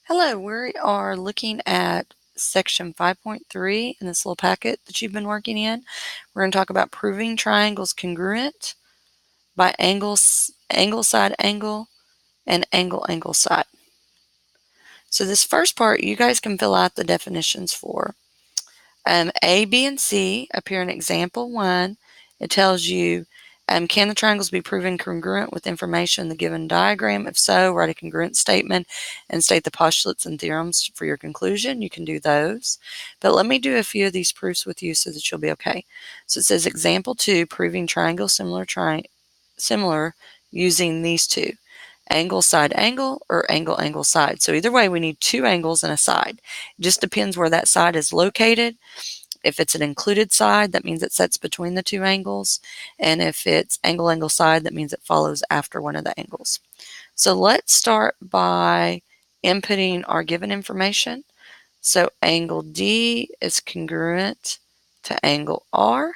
Hello, we are looking at section 5.3 in this little packet that you've been working in. We're going to talk about proving triangles congruent by angle side angle, and angle side. So this first part, you guys can fill out the definitions for. A, B, and C appear in example 1. It tells you, can the triangles be proven congruent with information in the given diagram? If so, write a congruent statement and state the postulates and theorems for your conclusion. You can do those. But let me do a few of these proofs with you so that you'll be okay. So it says example 2, proving triangle similar using these two. Angle side angle or angle side. So either way, we need two angles and a side. It just depends where that side is located. If it's an included side, that means it sets between the two angles. And if it's angle side, that means it follows after one of the angles. So let's start by inputting our given information. So angle D is congruent to angle R,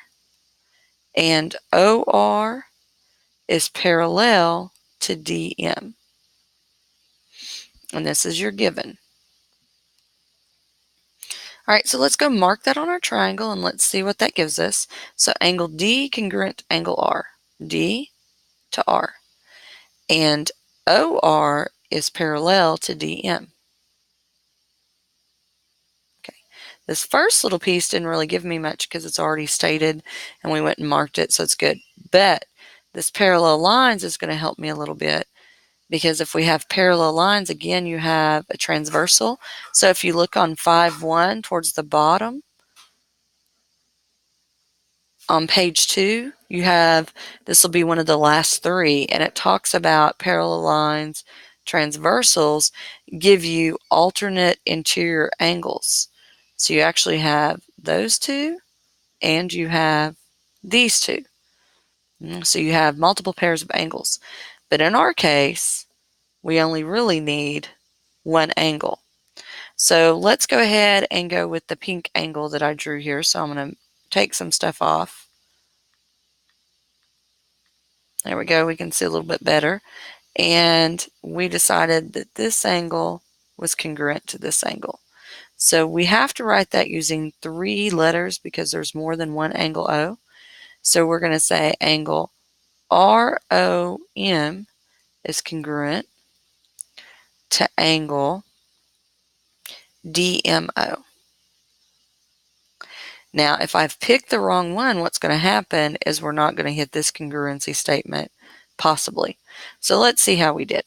and OR is parallel to DM. And this is your given. All right, so let's go mark that on our triangle and let's see what that gives us. So angle D congruent to angle R, D to R. And OR is parallel to DM. Okay, this first little piece didn't really give me much because it's already stated and we went and marked it, so it's good. But this parallel lines is going to help me a little bit, because if we have parallel lines, again, you have a transversal. So if you look on 5.1 towards the bottom, on page 2, you have, this will be one of the last three, and it talks about parallel lines, transversals give you alternate interior angles. So you actually have those two, and you have these two. So you have multiple pairs of angles. But in our case, we only really need one angle. So let's go ahead and go with the pink angle that I drew here. So I'm going to take some stuff off. There we go. We can see a little bit better. And we decided that this angle was congruent to this angle. So we have to write that using 3 letters because there's more than one angle O. So we're going to say angle ROM is congruent to angle DMO. Now, if I've picked the wrong one, what's going to happen is we're not going to hit this congruency statement, possibly. So let's see how we did.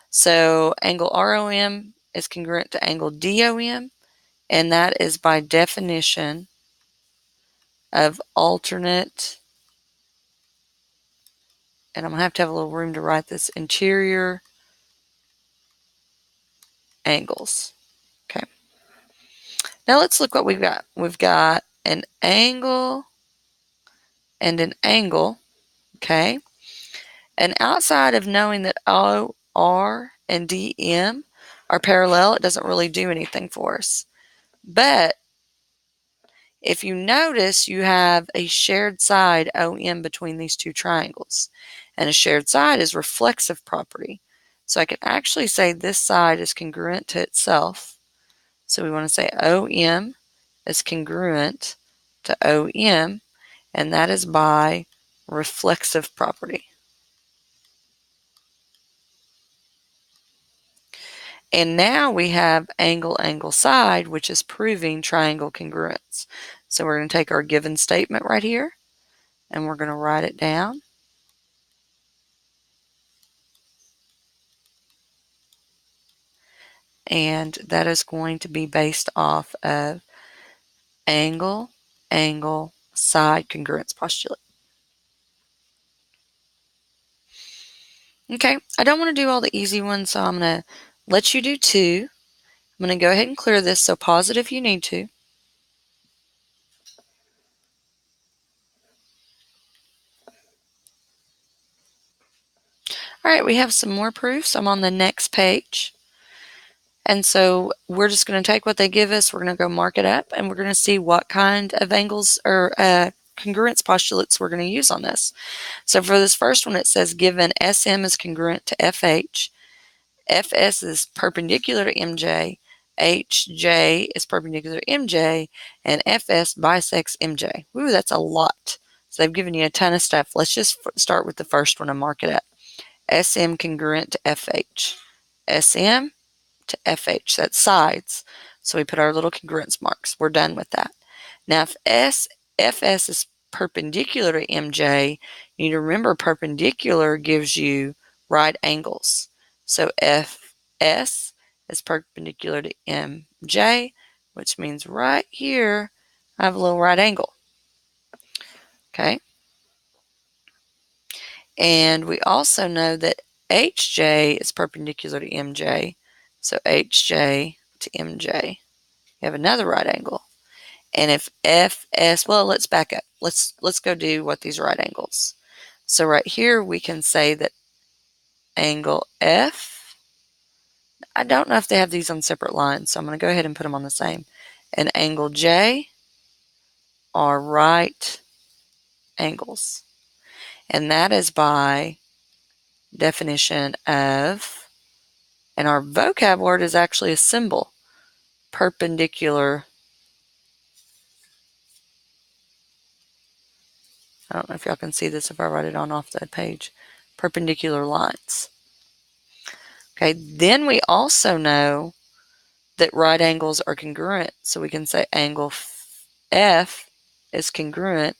So angle ROM is congruent to angle DOM, and that is by definition of alternate, and I'm going to have a little room to write this, interior angles. Okay. Now let's look what we've got. We've got an angle and an angle, okay? And outside of knowing that OR and DM are parallel, it doesn't really do anything for us. But if you notice, you have a shared side OM between these two triangles. And a shared side is reflexive property. So I can actually say this side is congruent to itself. So we want to say OM is congruent to OM, and that is by reflexive property. And now we have angle side, which is proving triangle congruence. So we're going to take our given statement right here, and we're going to write it down. And that is going to be based off of angle side congruence postulate. Okay, I don't want to do all the easy ones, so I'm going to let you do 2. I'm going to go ahead and clear this, so pause it if you need to. All right, we have some more proofs. I'm on the next page. And so we're just going to take what they give us, we're going to go mark it up, and we're going to see what kind of angles or congruence postulates we're going to use on this. So for this first one, it says given SM is congruent to FH, FS is perpendicular to MJ, HJ is perpendicular to MJ, and FS bisects MJ. Ooh, that's a lot. So they've given you a ton of stuff. Let's just start with the first one and mark it up. SM congruent to FH. SM to FH, that's sides. So we put our little congruence marks. We're done with that. Now if FS is perpendicular to MJ, you need to remember perpendicular gives you right angles. So FS is perpendicular to MJ, which means right here I have a little right angle. Okay. And we also know that HJ is perpendicular to MJ. So HJ to MJ, you have another right angle. And if FS, well, let's back up. Let's go do what these right angles. So right here we can say that angle F, I don't know if they have these on separate lines, so I'm going to go ahead and put them on the same. And angle J are right angles. And that is by definition of, and our vocab word is actually a symbol, perpendicular. I don't know if y'all can see this if I write it on off the page. Perpendicular lines. Okay, then we also know that right angles are congruent. So we can say angle F is congruent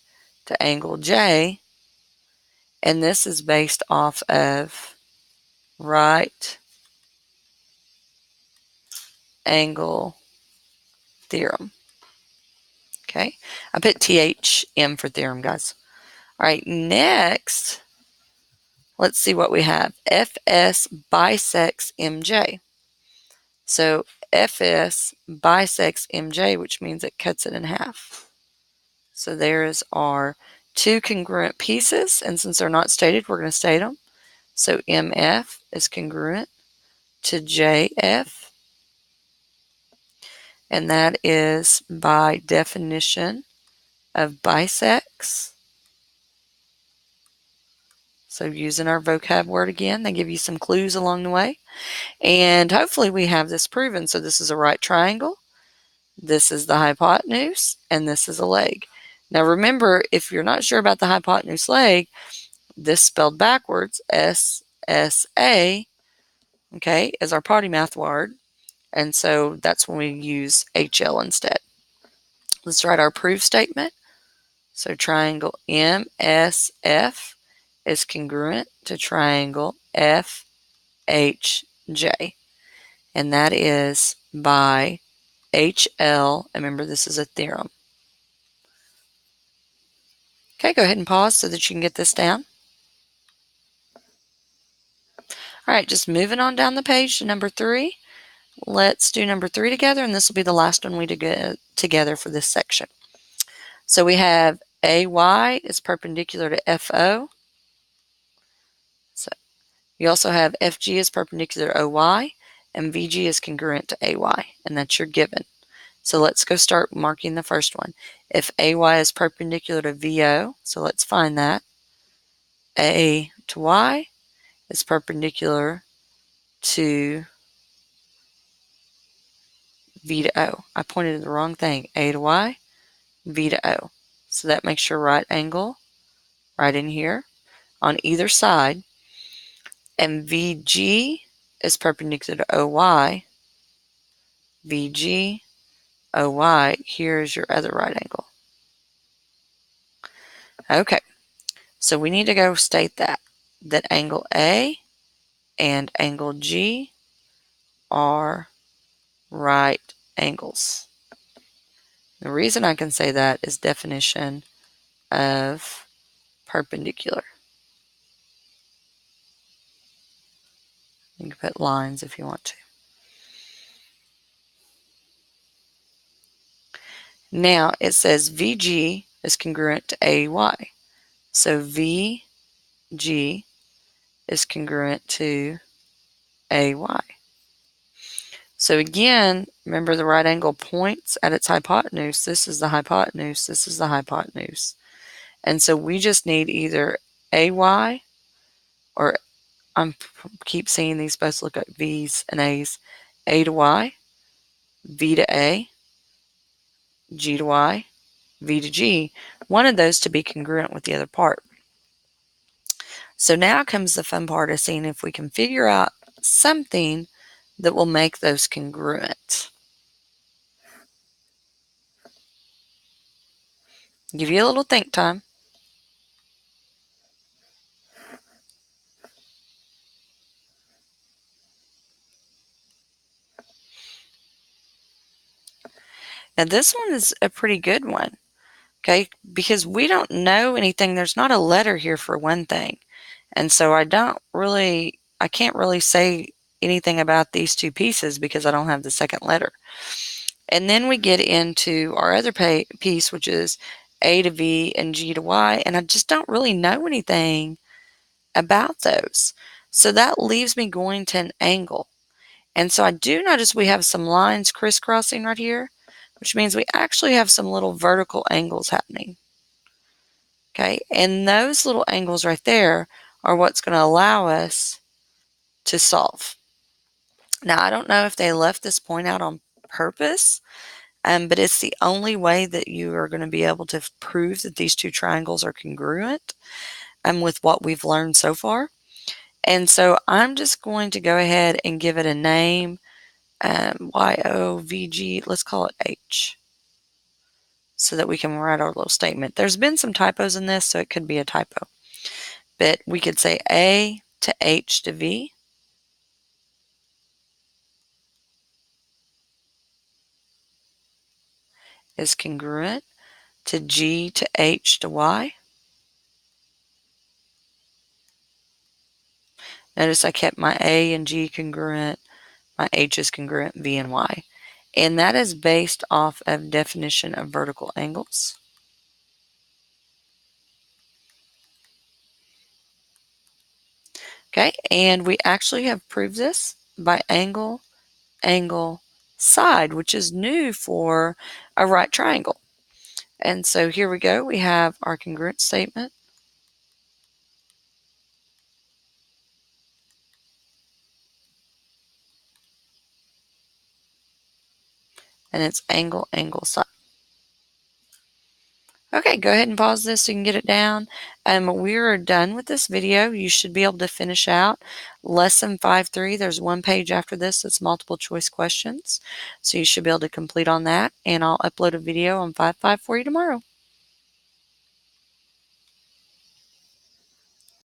to angle J. And this is based off of right angle theorem. Okay, I put THM for theorem, guys. All right, next, let's see what we have. FS bisects MJ. So FS bisects MJ, which means it cuts it in half. So there's our two congruent pieces, and since they're not stated, we're going to state them. So MF is congruent to JF, and that is by definition of bisects. So using our vocab word again, they give you some clues along the way. And hopefully we have this proven. So this is a right triangle, this is the hypotenuse, and this is a leg. Now remember, if you're not sure about the hypotenuse leg, this spelled backwards, SSA, okay, is our potty math word. And so that's when we use HL instead. Let's write our proof statement. So triangle MSF is congruent to triangle FHJ. And that is by HL. Remember, this is a theorem. Okay, go ahead and pause so that you can get this down. All right, just moving on down the page to number 3. Let's do number 3 together, and this will be the last one we do together for this section. So we have AY is perpendicular to FO. So you also have FG is perpendicular to OY, and VG is congruent to AY, and that's your given. So let's go start marking the first one. If AY is perpendicular to VO, so let's find that. A to Y is perpendicular to V to O. I pointed to the wrong thing. A to Y, V to O. So that makes your right angle right in here on either side. And VG is perpendicular to OY. VG, OY, here is your other right angle. Okay, so we need to go state that angle A and angle G are right angles. The reason I can say that is definition of perpendicular. You can put lines if you want to. Now it says VG is congruent to AY. So VG is congruent to AY. So again, remember the right angle points at its hypotenuse. This is the hypotenuse. This is the hypotenuse. And so we just need either AY or I keep seeing these both look like V's and A's. A to Y, V to A, G to Y, V to G. One of those to be congruent with the other part. So now comes the fun part of seeing if we can figure out something that will make those congruent. Give you a little think time. Now this one is a pretty good one, okay, because we don't know anything. There's not a letter here for one thing. And so I can't really say anything about these two pieces because I don't have the second letter. And then we get into our other piece, which is A to V and G to Y, and I just don't really know anything about those. So that leaves me going to an angle. And so I do notice we have some lines crisscrossing right here, which means we actually have some little vertical angles happening. Okay, and those little angles right there are what's going to allow us to solve. Now, I don't know if they left this point out on purpose, but it's the only way that you are going to be able to prove that these two triangles are congruent with what we've learned so far. And so I'm just going to go ahead and give it a name, YOVG, let's call it H, so that we can write our little statement. There's been some typos in this, so it could be a typo. But we could say A to H to V is congruent to G to H to Y. Notice I kept my A and G congruent, my H is congruent, V and Y. And that is based off of definition of vertical angles. Okay, and we actually have proved this by angle, angle, side, which is new for a right triangle. And so here we go. We have our congruent statement. And it's angle, angle, side. Okay, go ahead and pause this so you can get it down. We're done with this video. You should be able to finish out lesson 5.3. There's one page after this that's multiple choice questions. So you should be able to complete on that. And I'll upload a video on 5.5 for you tomorrow.